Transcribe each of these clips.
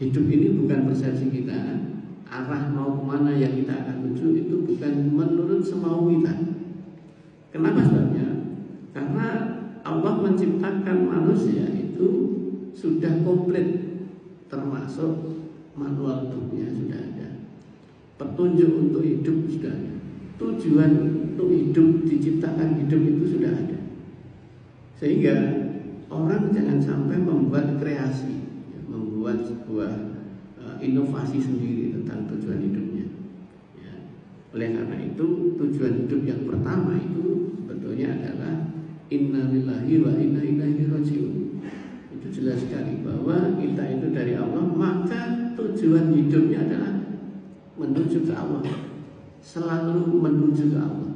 Hidup ini bukan persepsi kita, arah mau kemana yang kita akan tuju itu bukan menurut semau kita. Kenapa sebabnya? Karena Allah menciptakan manusia itu sudah komplit, termasuk manual hidupnya sudah ada, petunjuk untuk hidup sudah ada, tujuan untuk hidup, diciptakan hidup itu sudah ada. Sehingga orang jangan sampai membuat kreasi, membuat sebuah inovasi sendiri tentang tujuan hidupnya. Ya. Oleh karena itu tujuan hidup yang pertama itu sebetulnya adalah inna lillahi wa inna ilaihi raji'un. Itu jelas sekali bahwa kita itu dari Allah, maka tujuan hidupnya adalah menuju ke Allah, selalu menuju ke Allah.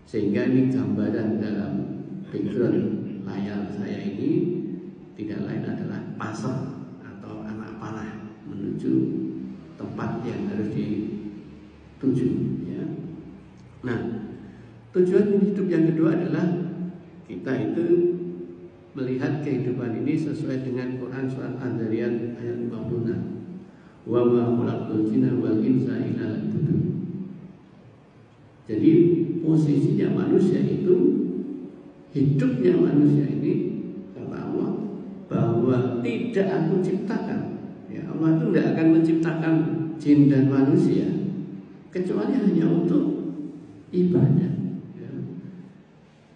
Sehingga ini gambaran dalam background layar saya ini tidak lain adalah pasar atau anak panah menuju tempat yang harus dituju, ya. Nah, tujuan hidup yang kedua adalah kita itu melihat kehidupan ini sesuai dengan Quran surat An-Zariyat ayat 56. Wa ma khalaqtul jinna wal insa illa liya'budun. Jadi posisinya manusia itu, hidupnya manusia ini kata Allah bahwa tidak aku ciptakan. Ya, Allah itu tidak akan menciptakan jin dan manusia kecuali hanya untuk ibadah. Ya.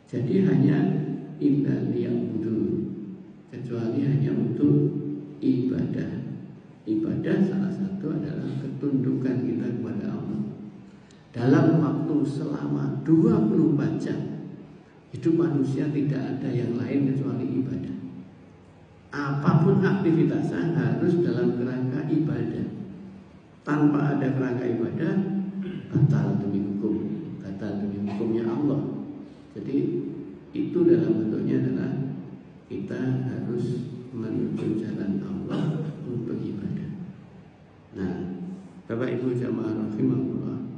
Jadi hanya illa liya'budun, kecuali hanya untuk ibadah. Ibadah salah satu adalah ketundukan kita kepada Allah. Dalam waktu selama 24 jam hidup manusia tidak ada yang lain kecuali ibadah. Apapun aktivitasnya harus dalam kerangka ibadah. Tanpa ada kerangka ibadah, batal demi hukum, batal demi hukumnya Allah. Jadi itu dalam bentuknya adalah kita harus menuju jalan Allah untuk ibadah. Nah, Bapak Ibu jamaah rahimahullah,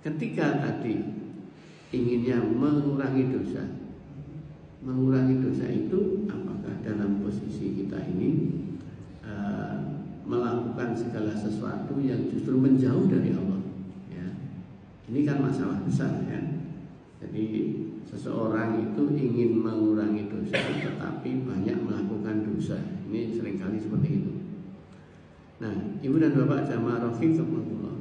ketika tadi inginnya mengurangi dosa itu apakah dalam posisi kita ini melakukan segala sesuatu yang justru menjauh dari Allah, ya. Ini kan masalah besar, ya. Jadi seseorang itu ingin mengurangi dosa tetapi banyak melakukan dosa. Ini seringkali seperti itu. Nah, Ibu dan Bapak jamaah rahimahullah,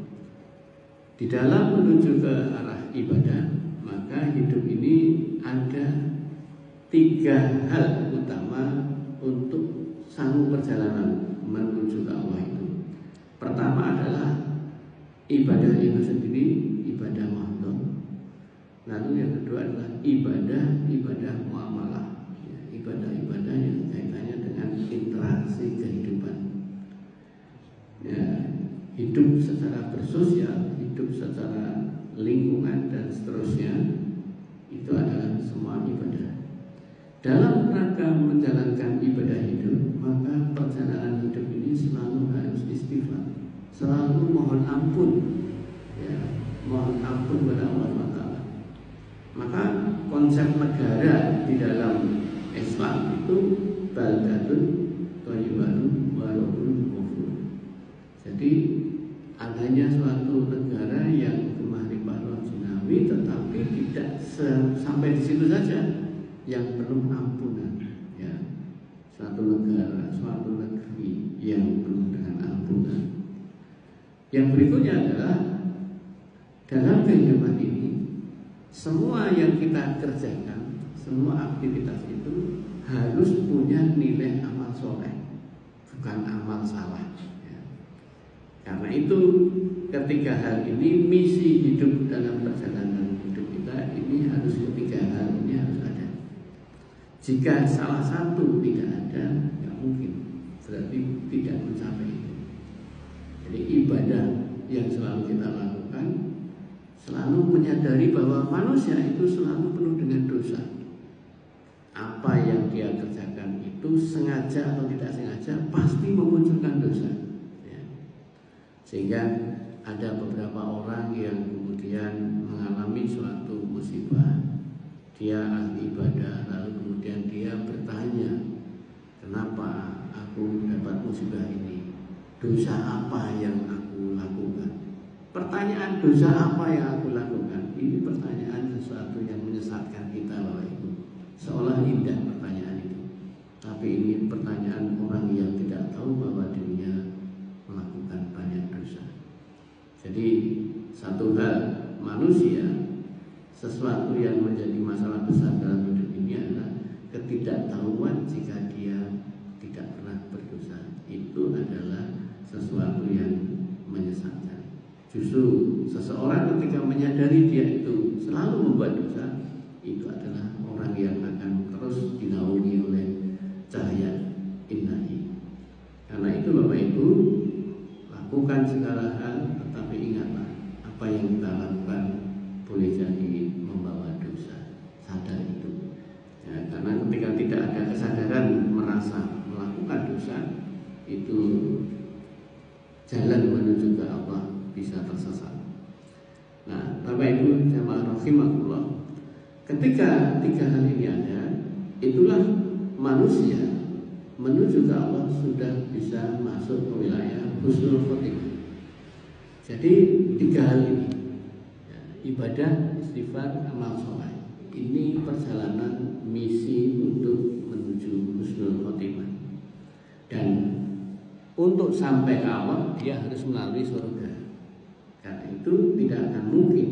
di dalam menuju ke arah ibadah, maka hidup ini ada 3 hal utama untuk sanggup perjalanan menuju ke Allah itu. Pertama adalah ibadah itu sendiri, ibadah mahdhah. Lalu yang kedua adalah ibadah muamalah, ya, ibadah yang kaitannya dengan interaksi kehidupan. Ya, hidup secara bersosial, hidup secara lingkungan dan seterusnya, itu adalah semua ibadah. Dalam rangka menjalankan ibadah hidup, maka perjalanan hidup ini selalu harus istighfar, selalu mohon ampun, ya, mohon ampun kepada Allah SWT. Maka konsep negara di dalam Islam itu baldatun thayyibatun wa rabbun ghafur. Jadi adanya suatu negara yang kemahrifatan jinawi tetapi tidak sampai di situ saja, yang penuh ampunan, ya. Suatu negara, suatu negeri yang penuh dengan ampunan. Yang berikutnya adalah dalam kehidupan ini semua yang kita kerjakan, semua aktivitas itu harus punya nilai amal soleh, bukan amal salah, ya. Karena itu ketiga hal ini, misi hidup dalam perjalanan hidup kita ini harus, ketiga hal ini harus ada. Jika salah satu tidak ada, nggak mungkin, berarti tidak mencapai itu. Jadi ibadah yang selalu kita lakukan, selalu menyadari bahwa manusia itu selalu penuh dengan dosa. Apa yang dia kerjakan itu sengaja atau tidak sengaja pasti memunculkan dosa, ya. Sehingga ada beberapa orang yang kemudian mengalami suatu musibah, dia ahli ibadah, lalu kemudian dia bertanya, kenapa aku dapat musibah ini? dosa apa yang aku lakukan? Pertanyaan dosa apa yang aku lakukan? Ini pertanyaan sesuatu yang menyesatkan kita, Bapak Ibu. Seolah indah pertanyaan itu, tapi ini pertanyaan orang yang tidak tahu bahwa dirinya melakukan banyak dosa. Jadi satu hal, manusia, sesuatu yang menjadi masalah besar dalam hidup ini adalah ketidaktahuan jika dia tidak pernah berdosa. Itu adalah sesuatu yang menyesatkan. Justru seseorang ketika menyadari dia itu selalu membuat dosa, itu adalah orang yang akan terus dinaungi oleh cahaya ilahi. Karena itu Bapak Ibu, lakukan segala hal, tetapi ingatlah apa yang kita lakukan boleh jadi membawa dosa. Sadar itu. Ya, karena ketika tidak ada kesadaran merasa melakukan dosa, itu jalan menuju ke Allah bisa tersesat. Nah, Bapak Ibu jamaah rahimakumullah, ketika tiga hal ini ada, itulah manusia menuju ke Allah sudah bisa masuk ke wilayah husnul khotimah. Jadi tiga hal ini, ya, ibadah, istighfar, amal soleh, ini perjalanan misi untuk menuju husnul khotimah. Dan untuk sampai ke Allah dia harus melalui surga. Karena itu tidak akan mungkin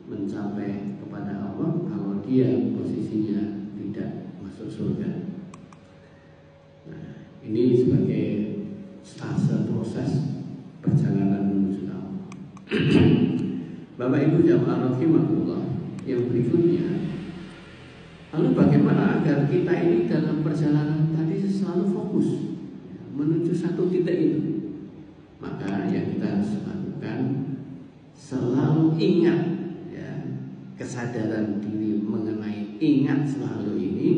mencapai kepada Allah kalau dia posisinya tidak masuk surga. Nah, ini sebagai stase proses perjalanan menuju Allah. Bapak Ibu jamaah rahimakumullah, yang berikutnya, lalu bagaimana agar kita ini dalam perjalanan tadi selalu fokus menuju satu titik itu? Maka yang kita harus lakukan, selalu ingat, ya, kesadaran diri mengenai ingat selalu ini.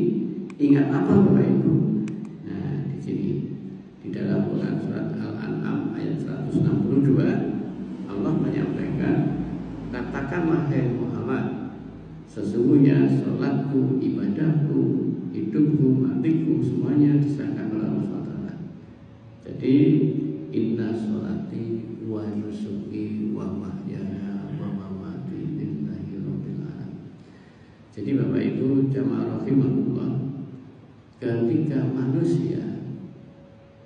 Ingat apa Bapak Ibu? Nah, di sini di dalam Quran surat Al-An'am ayat 162 Allah menyampaikan, katakanlah hai Muhammad, sesungguhnya sholatku, ibadahku, hidupku, matiku semuanya diserahkan oleh Allah SWT. Jadi inna sholati wa nusuki wa mahyaya wa mamati lillahi rabbil alamin. Jadi Bapak Ibu jamaah rahimakumullah, ketika manusia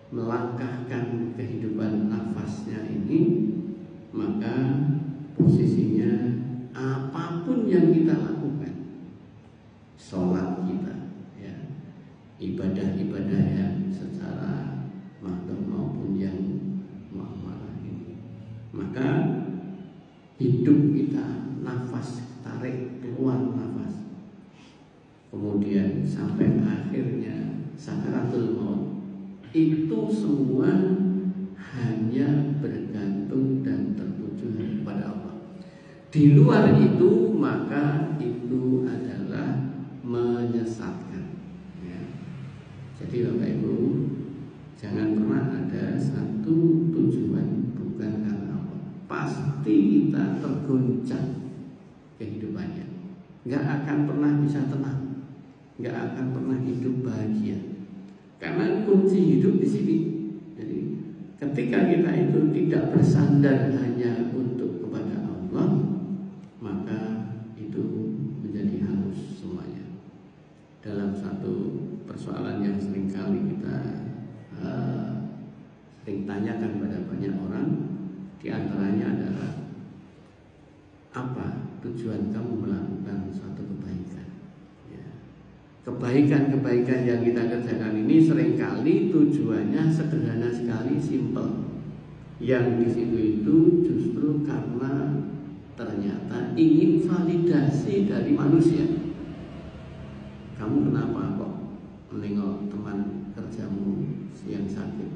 melangkahkan kehidupan nafasnya ini, maka posisinya apapun yang kita lakukan, sholat kita, ya, ibadah-ibadah yang secara makhluk maupun yang muamalah ini, maka hidup kita, nafas tarik keluar nafas, kemudian sampai akhirnya sakaratul maut, itu semua hanya bergantung dan tertuju kepada Allah. Di luar itu maka itu adalah menyesatkan, ya. Jadi Bapak Ibu, jangan pernah ada satu tujuan bukan karena Allah. Pasti kita tergoncang kehidupannya, nggak akan pernah bisa tenang, nggak akan pernah hidup bahagia. Karena kunci hidup di sini. Jadi ketika kita itu tidak bersandar hanya untuk kepada Allah, maka itu menjadi halus semuanya. Dalam satu persoalan yang seringkali kita sering tanyakan pada banyak orang, diantaranya adalah, apa tujuan kamu melakukan suatu kebaikan? Ya. Kebaikan-kebaikan yang kita kerjakan ini seringkali tujuannya sederhana sekali, simple. Yang di situ itu justru karena ternyata ingin validasi dari manusia. Kamu kenapa kok menengok teman kerjamu yang sakit?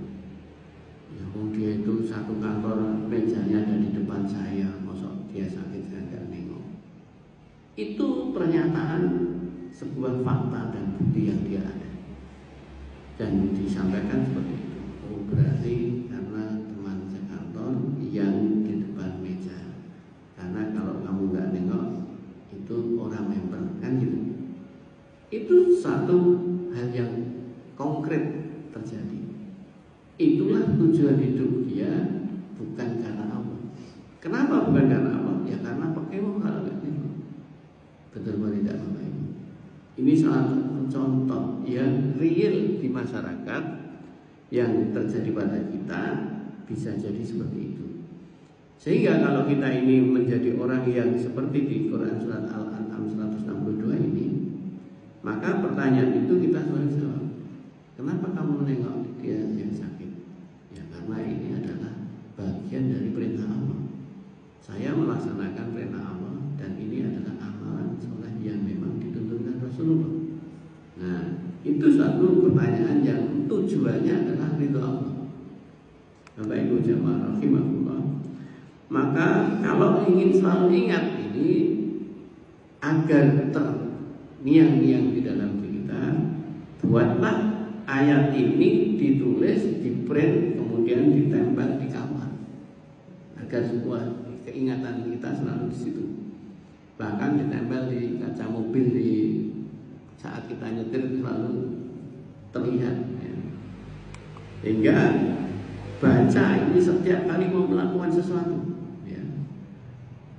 Ya, dia itu satu kantor, mejanya ada di depan saya, masa dia sakit saya nggak nengok. Itu pernyataan sebuah fakta dan bukti yang dia ada, dan disampaikan seperti itu. Oh, berarti karena teman sekantor yang di depan meja. Karena kalau kamu nggak nengok, itu orang member, kan gitu. Itu satu hal yang konkret terjadi. Itulah tujuan tujuan hidup dia bukan karena Allah. Kenapa bukan karena Allah? Ya karena pakai hal itu. Betul tidak Bapak Ibu? Ini salah satu contoh yang real di masyarakat yang terjadi pada kita, bisa jadi seperti itu. Sehingga kalau kita ini menjadi orang yang seperti di Quran surat Al-An'am 162 ini, maka pertanyaan itu kita selalu jawab. Kenapa kamu menengok dia yang sakit? Ya karena ini adalah bagian dari perintah Allah. Saya melaksanakan perintah Allah dan ini adalah amalan soleh yang memang dituntunkan Rasulullah. Nah, itu satu pertanyaan yang tujuannya adalah ridho Allah. Bapak Ibu jamaah rahimahullah. Maka kalau ingin selalu ingat ini agar terniang-niang di dalam diri kita, buatlah ayat ini ditulis, diprint, kemudian ditempel di kamar agar sebuah keingatan kita selalu di situ. Bahkan ditempel di kaca mobil di saat kita nyetir selalu terlihat. Ya. Sehingga baca ini setiap kali mau melakukan sesuatu. Ya.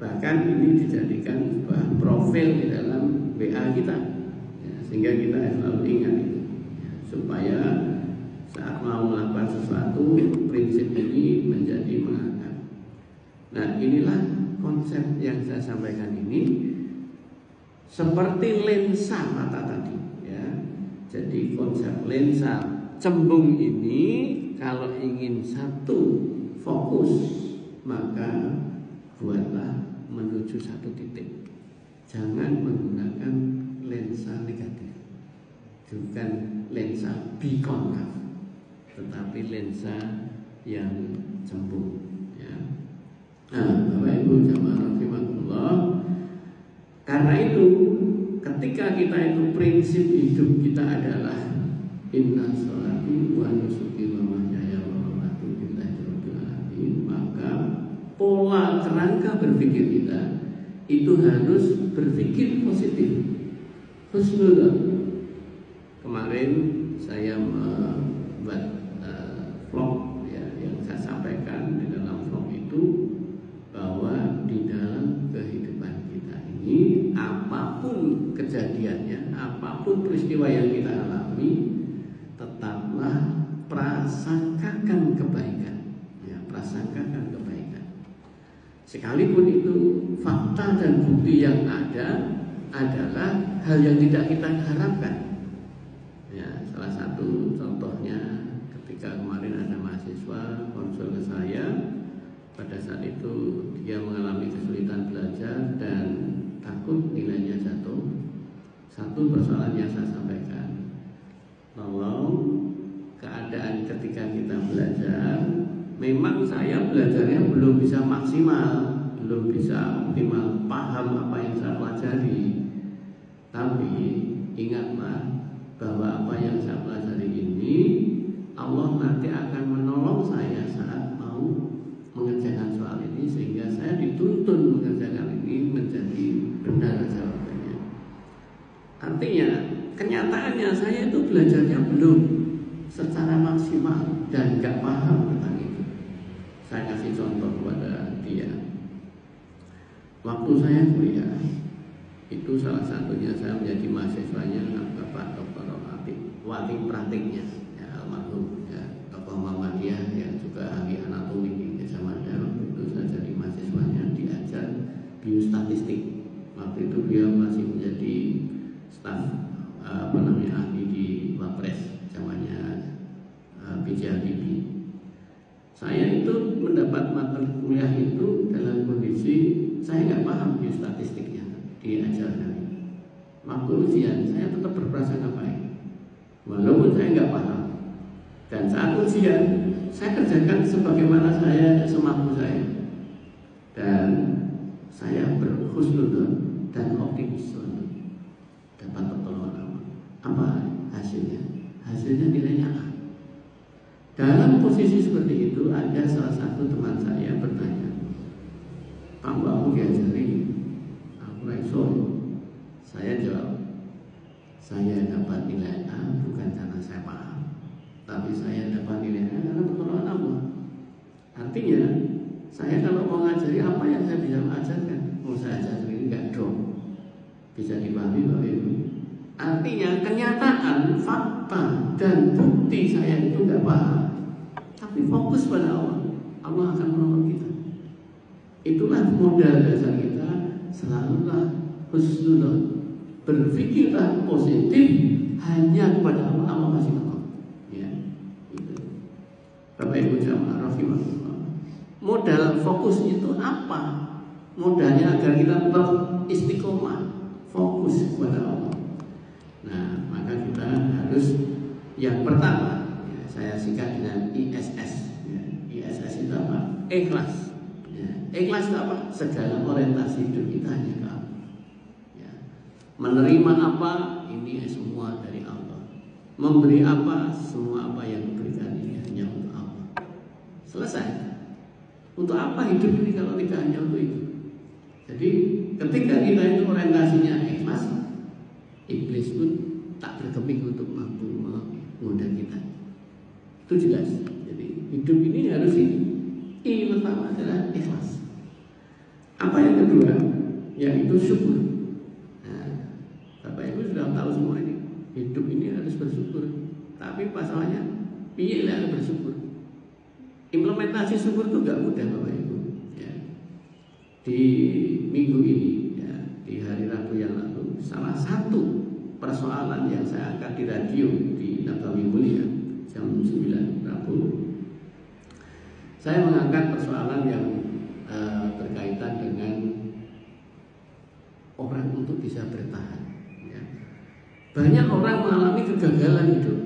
Bahkan ini dijadikan sebuah profil di dalam WA kita. Ya, sehingga kita selalu ingat itu. Ya, supaya saat mau melakukan sesuatu prinsip ini menjadi mengakar. Nah, inilah konsep yang saya sampaikan ini seperti lensa mata tadi, ya. Jadi konsep lensa cembung ini kalau ingin satu fokus maka buatlah menuju satu titik. Jangan menggunakan lensa negatif, bukan lensa bikonkaf, tetapi lensa yang cembung. Ya. Nah, Bapak Ibu jamaah rahimakumullah, karena itu ketika kita itu prinsip hidup kita adalah inna sholati wa nusuki wa mahyaya wa mamati lillahi rabbil alamin, maka pola kerangka berpikir kita itu harus berpikir positif, husnudzon. Kemarin saya membuat vlog ya, yang saya sampaikan di dalam vlog itu bahwa di dalam kehidupan kita ini apapun kejadiannya, apapun peristiwa yang kita alami, tetaplah prasangkakan kebaikan. Ya, prasangkakan kebaikan. Sekalipun itu fakta dan bukti yang ada adalah hal yang tidak kita harapkan. Ya, salah satu contohnya ketika kemarin ada mahasiswa konsul ke saya. Pada saat itu dia mengalami kesulitan belajar dan takut nilainya jatuh. Satu persoalan yang saya sampaikan, tolong keadaan ketika kita belajar, memang saya belajarnya belum bisa maksimal, belum bisa optimal paham apa yang saya pelajari. Tapi ingatlah bahwa apa yang saya pelajari ini Allah nanti akan menolong saya saat mau mengerjakan soal ini, sehingga saya dituntun mengerjakan ini menjadi benar jawabannya. Artinya kenyataannya saya itu belajarnya belum secara maksimal dan gak paham tentang itu. Saya kasih contoh kepada dia. Waktu saya kuliah itu salah satunya saya menjadi mahasiswanya Bapak Dr. Wati praktiknya ya, almarhum ya, tokoh Muhammadiyah yang juga ahli anatomi di Desa Mandar. Itu saya jadi mahasiswanya, diajar biostatistik. Waktu itu beliau masih menjadi staf ahli di Wapres zamannya B.J. Habibie. Saya itu mendapat mata kuliah itu dalam kondisi saya nggak paham biostatistiknya, diajarkan. Waktu ujian saya tetap berprasangka baik, walaupun saya nggak paham. Dan saat ujian saya kerjakan sebagaimana saya semampu saya, dan saya berhusnudzon dan optimis dapat pertolongan Allah. Apa hasilnya? Hasilnya nilainya A. Dalam posisi seperti itu ada salah satu teman saya bertanya, Pak Mbak aku diajari, aku raiso. Saya jawab, saya dapat nilai A bukan karena saya paham, tapi saya dapat nilai A karena pertolongan Allah. Artinya saya kalau mau ngajari apa yang saya bisa ajarkan, mau saya ajar sendiri nggak dong. Bisa dipahami Bapak Ibu. Artinya kenyataan, fakta dan bukti saya itu nggak paham, tapi fokus pada Allah. Allah akan menolong kita. Itulah modal dasar kita. Selalulah husnuzon, berpikirlah positif hanya kepada Allah. Allah masih menolong. Ya, itu. Bapak Ibu jamaah rahimahullah. Modal fokus itu apa? Modalnya agar kita tetap istiqomah, fokus kepada Allah. Nah, maka kita harus yang pertama, ya, saya singkat dengan ISS. Ya, ISS itu apa? Ikhlas. Ya, ikhlas itu apa? Segala orientasi hidup kita hanya ke Allah. Ya. Menerima apa? Ini semua dari Allah. Memberi apa? Semua apa yang diberikan ini hanya untuk Allah. Selesai. Untuk apa hidup ini kalau tidak hanya untuk itu? Jadi ketika kita itu orientasinya ikhlas, iblis pun tak berkeping untuk mampu menggoda kita. Itu jelas. Jadi hidup ini harus ini. I pertama adalah ikhlas. Apa yang kedua? Yaitu syukur. Nah, Bapak Ibu sudah tahu semua ini. Hidup ini harus bersyukur. Tapi masalahnya, piye lah bersyukur. Implementasi syukur itu gak mudah Bapak Ibu. Ya. Di minggu ini, ya, di hari Rabu yang lalu, salah satu persoalan yang saya angkat di radio di Nabawi Mulia jam 9 Rabu, saya mengangkat persoalan yang berkaitan dengan orang untuk bisa bertahan. Ya. Banyak orang mengalami kegagalan hidup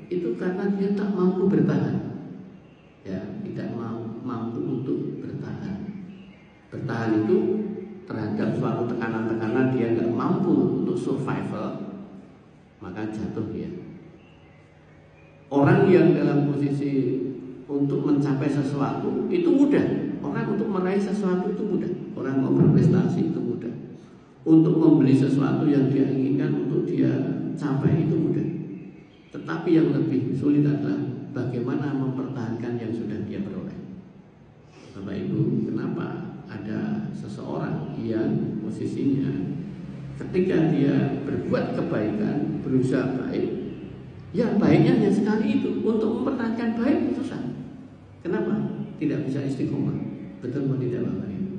itu karena dia tak mampu bertahan. Ya, tidak mampu untuk bertahan. Bertahan itu terhadap suatu tekanan-tekanan dia nggak mampu untuk survival, maka jatuh dia. Orang yang dalam posisi untuk mencapai sesuatu itu mudah. Orang untuk meraih sesuatu itu mudah. Orang mau berprestasi itu mudah. Untuk membeli sesuatu yang dia inginkan untuk dia capai itu mudah. Tetapi yang lebih sulit adalah bagaimana mempertahankan yang sudah dia peroleh. Bapak Ibu, kenapa ada seseorang yang posisinya ketika dia berbuat kebaikan, berusaha baik, ya baiknya hanya sekali itu. Untuk mempertahankan baik susah. Kenapa? Tidak bisa istiqomah. Betul atau tidak Bapak Ibu?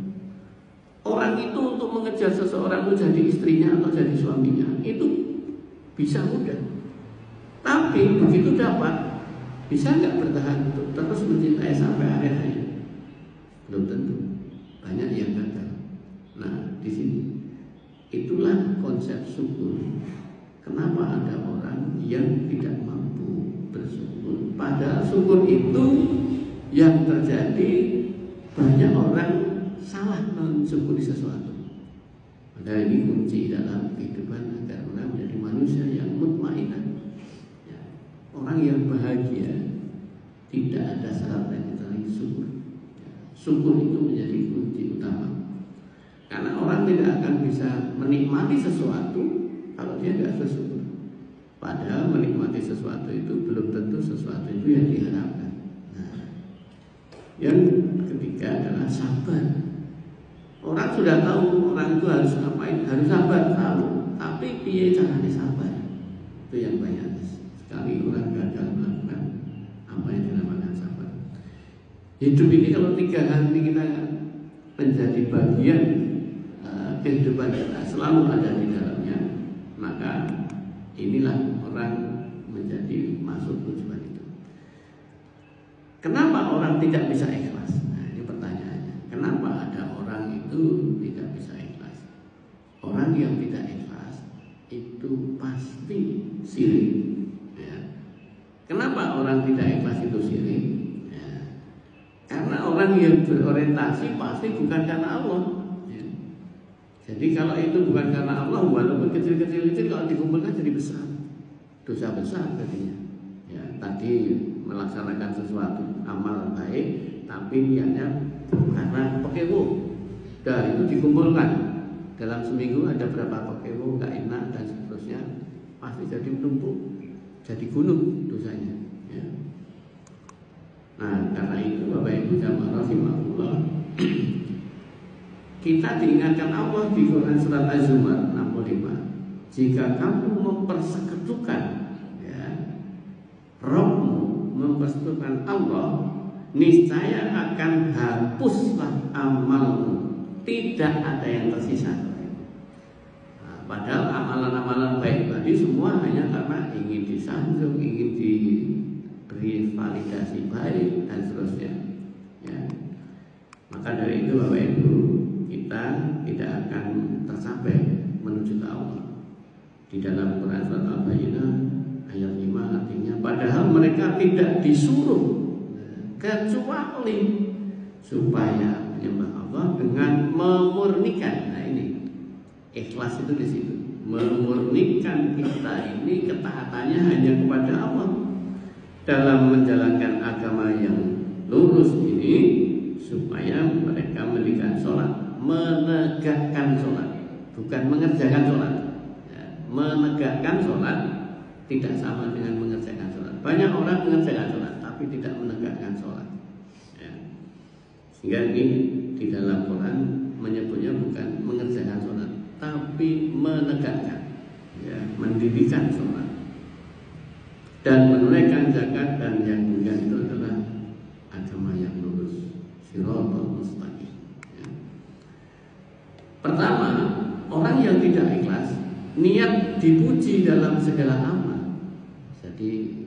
Orang itu untuk mengejar seseorang itu jadi istrinya atau jadi suaminya itu bisa mudah. Tapi begitu dapat, bisa nggak bertahan untuk terus mencintai sampai akhir hayat? Belum tentu. Banyak yang gagal. Nah, di sini itulah konsep syukur. Kenapa ada orang yang tidak mampu bersyukur? Padahal syukur itu yang terjadi banyak orang salah mensyukuri sesuatu. Maka ini kunci dalam kehidupan agar orang menjadi manusia yang mutmainah. Ya. Orang yang bahagia tidak ada syarat lain kecuali syukur. Ya. Syukur itu menjadi kunci utama. Karena orang tidak akan bisa menikmati sesuatu kalau dia tidak bersyukur. Padahal menikmati sesuatu itu belum tentu sesuatu itu yang diharapkan. Nah, yang ketiga adalah sabar. Orang sudah tahu orang itu harus ngapain, harus sabar, tahu. Tapi piye caranya sabar? Itu yang banyak sekali orang gagal melakukan apa yang dinamakan sabar. Hidup ini kalau 3 hal ini kita menjadi bagian kehidupan kita, selalu ada di dalamnya, maka inilah orang menjadi masuk tujuan itu. Kenapa orang tidak bisa ikhlas? Nah, ini pertanyaannya. Kenapa ada orang itu tidak bisa ikhlas? Orang yang tidak ikhlas itu pasti syirik. Ya. Kenapa orang tidak ikhlas itu syirik? Ya. Karena orang yang berorientasi pasti bukan karena Allah. Ya. Jadi kalau itu bukan karena Allah, walaupun kecil-kecil kalau dikumpulkan jadi besar, dosa besar tadinya. Ya, tadi melaksanakan sesuatu amal baik, tapi niatnya karena pokewo. Dan itu dikumpulkan dalam seminggu ada berapa pokewo nggak enak dan seterusnya, pasti jadi menumpuk, jadi gunung dosanya. Ya. Nah, karena itu Bapak Ibu Ibu jamaah rahimahullah, kita diingatkan Allah di Quran surat Az-Zumar 65, jika kamu mempersekutukan Rabbmu, mempersekutukan Allah, niscaya akan hapuslah amalmu, tidak ada yang tersisa. Nah, padahal amalan-amalan baik tadi semua hanya karena ingin disanjung, ingin diberi validasi baik dan seterusnya. Ya. Maka dari itu Bapak Ibu, kita tidak akan tercapai menuju ke Allah. Di dalam Quran surat Al-Bayyinah ayat 5 artinya, padahal mereka tidak disuruh kecuali supaya menyembah Allah dengan memurnikan. Nah ini ikhlas itu di situ, memurnikan kita ini ketaatannya hanya kepada Allah dalam menjalankan agama yang lurus ini, supaya mereka mendirikan sholat, menegakkan sholat, bukan mengerjakan sholat. Ya, menegakkan sholat tidak sama dengan mengerjakan sholat. Banyak orang mengerjakan sholat tapi tidak menegakkan sholat. Ya. Sehingga ini di dalam Quran menyebutnya bukan mengerjakan sholat, tapi menegakkan, ya, mendirikan sholat dan menunaikan zakat, dan yang mulia itu adalah agama yang lurus, shiratal mustaqim. Ya. Pertama, orang yang tidak ikhlas niat dipuji dalam segala amal. Jadi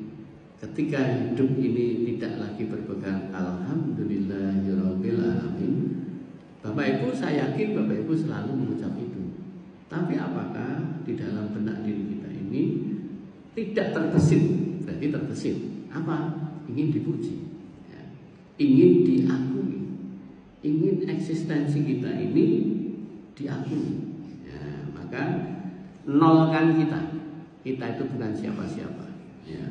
ketika hidup ini tidak lagi berpegang alhamdulillahirabbil alamin, Bapak Ibu, saya yakin Bapak Ibu selalu mengucap itu. Tapi apakah di dalam benak diri kita ini tidak terbesit? Berarti terbesit apa? Ingin dipuji, ya, ingin diakui, ingin eksistensi kita ini diakui. Ya, maka nolkan kita itu bukan siapa-siapa. Ya,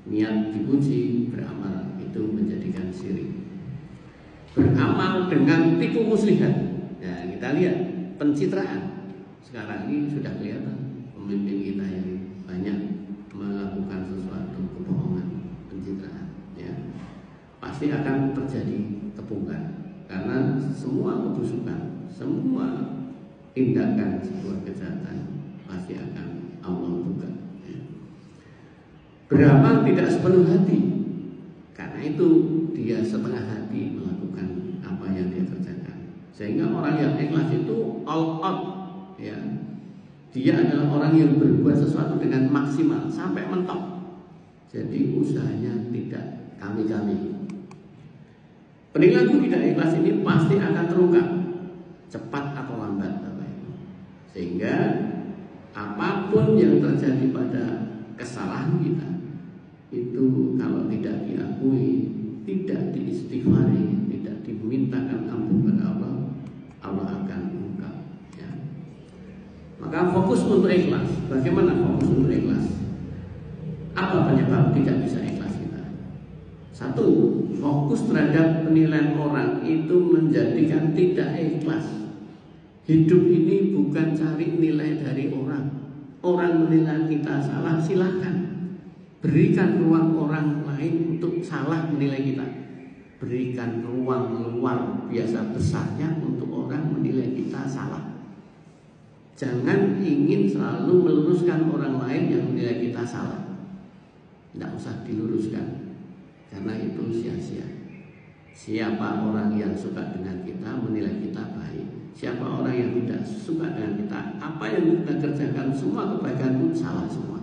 niat dipuji, beramal itu menjadikan syirik. Beramal dengan tipu muslihat. Ya, kita lihat pencitraan sekarang ini sudah kelihatan pemimpin kita yang banyak melakukan sesuatu kebohongan, pencitraan. Ya, pasti akan terjadi kebukaan karena semua kebusukan, semua tindakan sebuah kejahatan pasti akan Allah buka. Beramal tidak sepenuh hati, karena itu dia setengah hati melakukan apa yang dia kerjakan. Sehingga orang yang ikhlas itu all out, ya, dia adalah orang yang berbuat sesuatu dengan maksimal sampai mentok. Jadi usahanya tidak kami-kami. Perilaku tidak ikhlas ini pasti akan terungkap cepat atau lambat, Bapak Ibu. Sehingga apapun yang terjadi pada kesalahan kita itu kalau tidak diakui, tidak diistighfari, tidak dimintakan ampun kepada Allah, Allah akan ungkap. Ya. Maka fokus untuk ikhlas. Bagaimana fokus untuk ikhlas? Apa penyebab tidak bisa ikhlas kita? Satu, fokus terhadap penilaian orang itu menjadikan tidak ikhlas. Hidup ini bukan cari nilai dari orang. Orang menilai kita salah, silahkan. Berikan ruang orang lain untuk salah menilai kita. Berikan ruang luar biasa besarnya untuk orang menilai kita salah. Jangan ingin selalu meluruskan orang lain yang menilai kita salah. Tidak usah diluruskan, karena itu sia-sia. Siapa orang yang suka dengan kita menilai kita baik. Siapa orang yang tidak suka dengan kita, apa yang kita kerjakan semua kebaikan pun salah semua.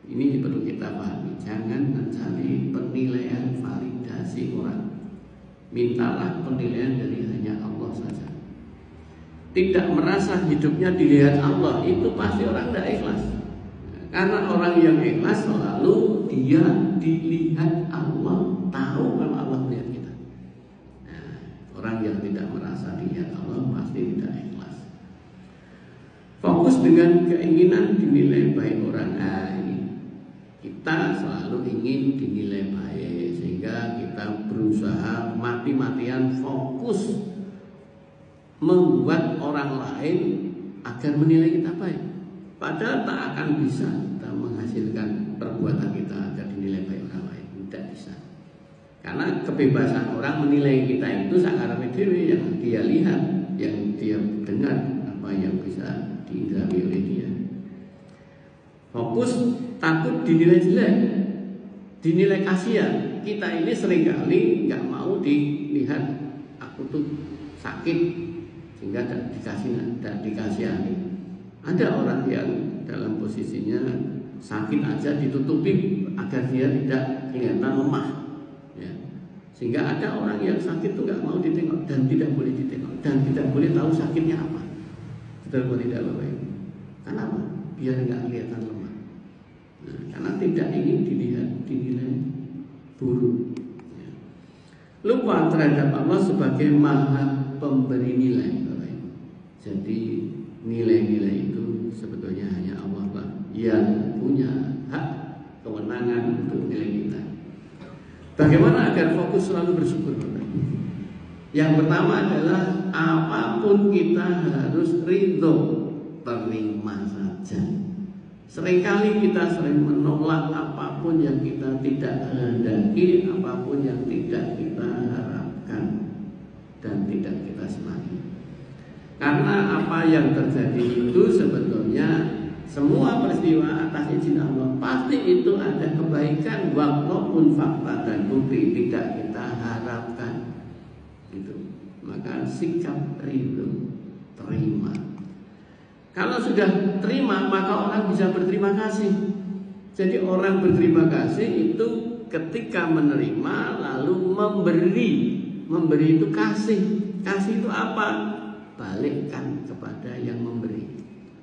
Ini perlu kita pahami. Jangan mencari penilaian validasi orang. Mintalah penilaian dari hanya Allah saja. Tidak merasa hidupnya dilihat Allah, itu pasti orang tidak ikhlas. Karena orang yang ikhlas selalu dia dilihat Allah, tahu kalau Allah melihat kita. Nah, orang yang tidak merasa dilihat Allah pasti tidak ikhlas. Fokus dengan keinginan dinilai baik orang. Nah, ini kita selalu ingin dinilai baik, sehingga kita berusaha mati-matian fokus membuat orang lain agar menilai kita baik. Padahal tak akan bisa kita menghasilkan perbuatan kita agar dinilai baik orang lain. Tidak bisa. Karena kebebasan orang menilai kita itu sakarane dhewe, yang dia lihat, yang dia dengar, apa yang bisa diindrai oleh dia. Fokus takut dinilai jelek, dinilai kasihan. Kita ini seringkali nggak mau dilihat aku tuh sakit sehingga tidak dikasihani. Ada orang yang dalam posisinya sakit aja ditutupi agar dia tidak kelihatan lemah, ya. Sehingga ada orang yang sakit tuh nggak mau ditengok dan tidak boleh ditengok dan tidak boleh tahu sakitnya apa. Betul atau tidak Bapak Ibu? Kenapa? Biar nggak kelihatan lemah. Nah, karena tidak ingin dinilai buruk. Ya. Lupa terhadap Allah sebagai Maha Pemberi nilai, Bapak Ibu. Jadi nilai-nilai itu sebetulnya hanya Allah lah yang punya hak kewenangan untuk menilai kita. Bagaimana agar fokus selalu bersyukur, Bapak Ibu? Yang pertama adalah apapun kita harus ridho, terima saja. Seringkali kita sering menolak apapun yang kita tidak kehendaki, apapun yang tidak kita harapkan dan tidak kita senangi. Karena apa yang terjadi itu sebetulnya semua peristiwa atas izin Allah, pasti itu ada kebaikan walaupun fakta dan bukti tidak kita harapkan. Gitu. Maka sikap ridho, terima. Kalau sudah terima, maka orang bisa berterima kasih. Jadi orang berterima kasih itu ketika menerima lalu memberi. Memberi itu kasih. Kasih itu apa? Balikkan kepada yang memberi.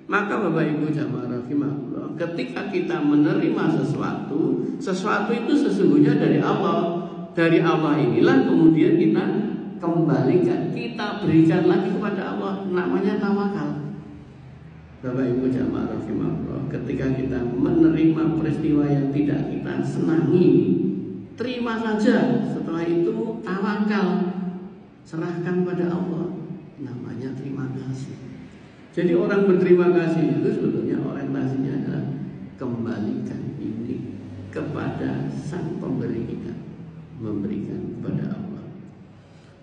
Maka Bapak Ibu jamaah rahimahullah, ketika kita menerima sesuatu itu sesungguhnya dari Allah. Dari Allah inilah kemudian kita kembalikan, kita berikan lagi kepada Allah. Namanya tawakal. Bapak Ibu jamaah rahimahullah, ketika kita menerima peristiwa yang tidak kita senangi, terima saja. Setelah itu tawakal, serahkan pada Allah. Namanya terima kasih. Jadi orang berterima kasih itu sebetulnya orientasinya adalah kembalikan ini kepada Sang Pemberi kita, memberikan kepada Allah.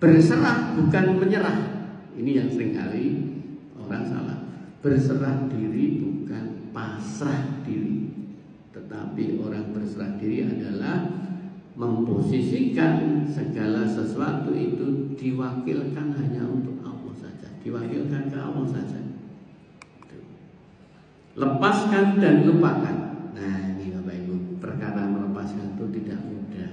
Berserah bukan menyerah. Ini yang seringkali orang salah. Berserah diri bukan pasrah diri. Tetapi orang berserah diri adalah memposisikan segala sesuatu itu diwakilkan hanya untuk Allah saja, diwakilkan ke Allah saja. Lepaskan dan lupakan. Nah ini Bapak Ibu, perkara melepaskan itu tidak mudah.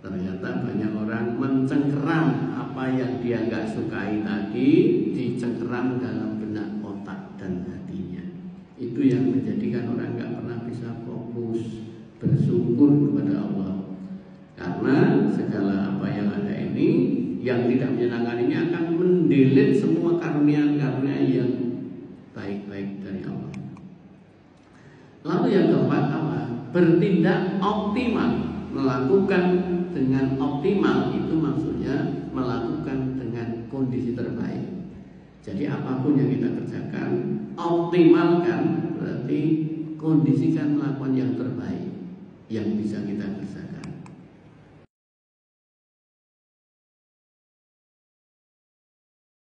Ternyata banyak orang mencengkeram apa yang dia nggak sukai tadi, dicengkeram dalam benak otak dan hatinya. Itu yang menjadikan orang nggak pernah bisa fokus bersyukur kepada Allah. Karena segala apa yang ada ini, yang tidak menyenangkan ini akan mendelete semua karunia-karunia yang baik-baik dari Allah. Lalu yang keempat apa? Bertindak optimal. Melakukan dengan optimal itu maksudnya melakukan dengan kondisi terbaik. Jadi apapun yang kita kerjakan, optimalkan, berarti kondisikan melakukan yang terbaik yang bisa kita kerjakan.